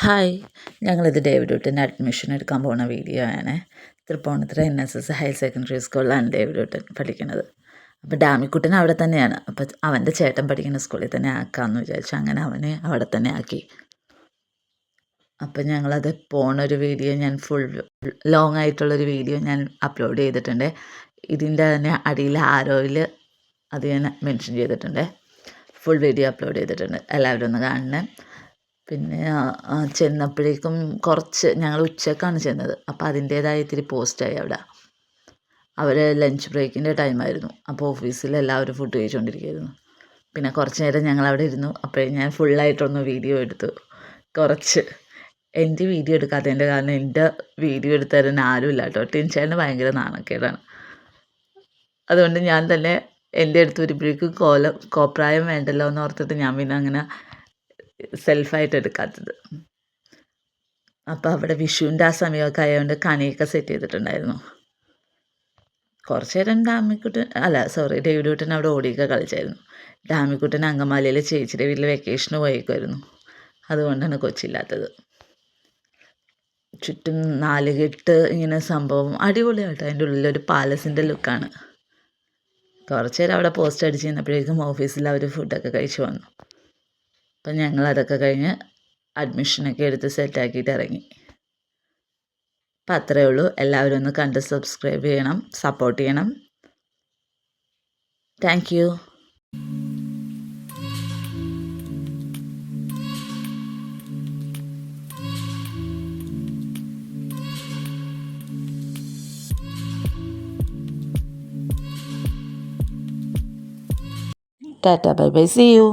Hi, ഞങ്ങളിത് David admission എടുക്കാൻ പോകുന്ന വീഡിയോ ആണ്. തൃപ്പൂണിത്തുറ NSS ഹയർ സെക്കൻഡറി സ്കൂളിലാണ് ഡേവിഡ് പഠിക്കുന്നത്. അപ്പോൾ ഡാമിക്കുട്ടൻ അവിടെ തന്നെയാണ്. അപ്പോൾ അവൻ്റെ ചേട്ടൻ പഠിക്കുന്ന സ്കൂളിൽ തന്നെ ആക്കാമെന്ന് വിചാരിച്ചു. അങ്ങനെ അവനെ അവിടെ തന്നെ ആക്കി. അപ്പം ഞങ്ങളത് പോണൊരു വീഡിയോ ഞാൻ ഫുൾ ലോങ് ആയിട്ടുള്ളൊരു വീഡിയോ ഞാൻ അപ്ലോഡ് ചെയ്തിട്ടുണ്ട്. ഇതിൻ്റെ തന്നെ അടിയിൽ ആരോയിൽ അത് ഞാൻ മെൻഷൻ ചെയ്തിട്ടുണ്ട്. ഫുൾ വീഡിയോ അപ്ലോഡ് ചെയ്തിട്ടുണ്ട്. എല്ലാവരും ഒന്ന് കാണണേ. പിന്നെ ചെന്നപ്പോഴേക്കും കുറച്ച് ഞങ്ങൾ ഉച്ചക്കാണ് ചെന്നത്. അപ്പോൾ അതിൻ്റേതായ ഇത്തിരി പോസ്റ്റായി അവിടെ. അവർ ലഞ്ച് ബ്രേക്കിൻ്റെ ടൈമായിരുന്നു. അപ്പോൾ ഓഫീസിൽ എല്ലാവരും ഫുഡ് കഴിച്ചുകൊണ്ടിരിക്കുകയായിരുന്നു. പിന്നെ കുറച്ച് നേരം ഞങ്ങളവിടെ ഇരുന്നു. അപ്പോഴേ ഞാൻ ഫുള്ളായിട്ടൊന്ന് വീഡിയോ എടുത്തു. കുറച്ച് എൻ്റെ വീഡിയോ എടുക്കാത്തതിൻ്റെ കാരണം എൻ്റെ വീഡിയോ എടുത്ത് തരാൻ ആരുമില്ല കേട്ടോ. ടിൻചേട്ടന് ഭയങ്കര നാണക്കേടാണ്. അതുകൊണ്ട് ഞാൻ തന്നെ എൻ്റെ അടുത്ത് വരുമ്പോഴേക്കും കോപ്രായം വേണ്ടല്ലോ എന്ന് ഓർത്തിട്ട് ഞാൻ പിന്നെ അങ്ങനെ സെൽഫായിട്ട് എടുക്കാത്തത്. അപ്പോൾ അവിടെ വിഷുവിൻ്റെ ആ സമയമൊക്കെ ആയതുകൊണ്ട് കണിയൊക്കെ സെറ്റ് ചെയ്തിട്ടുണ്ടായിരുന്നു. കുറച്ച് നേരം ഡേവിഡുകുട്ടൻ അവിടെ ഓടിയൊക്കെ കളിച്ചായിരുന്നു. ഡാമിക്കുട്ടൻ അങ്കമാലിയിൽ ചേച്ചിയുടെ വീട്ടിൽ വെക്കേഷന് പോയേക്കുമായിരുന്നു. അതുകൊണ്ടാണ് കൊച്ചില്ലാത്തത്. ചുറ്റും നാലുകെട്ട് ഇങ്ങനെ സംഭവം അടിപൊളിയായിട്ട് അതിൻ്റെ ഉള്ളിലൊരു പാലസിൻ്റെ ലുക്കാണ്. കുറച്ച് നേരം അവിടെ പോസ്റ്റ് അടിച്ച് ചെന്നപ്പോഴേക്കും ഓഫീസിൽ അവർ ഫുഡൊക്കെ കഴിച്ച് വന്നു. അപ്പം ഞങ്ങളതൊക്കെ കഴിഞ്ഞ് അഡ്മിഷനൊക്കെ എടുത്ത് സെറ്റാക്കിയിട്ട് ഇറങ്ങി. അപ്പം അത്രയേ ഉള്ളൂ. എല്ലാവരും ഒന്ന് കണ്ട് സബ്സ്ക്രൈബ് ചെയ്യണം, സപ്പോർട്ട് ചെയ്യണം. Thank you. Tata, bye bye, see U.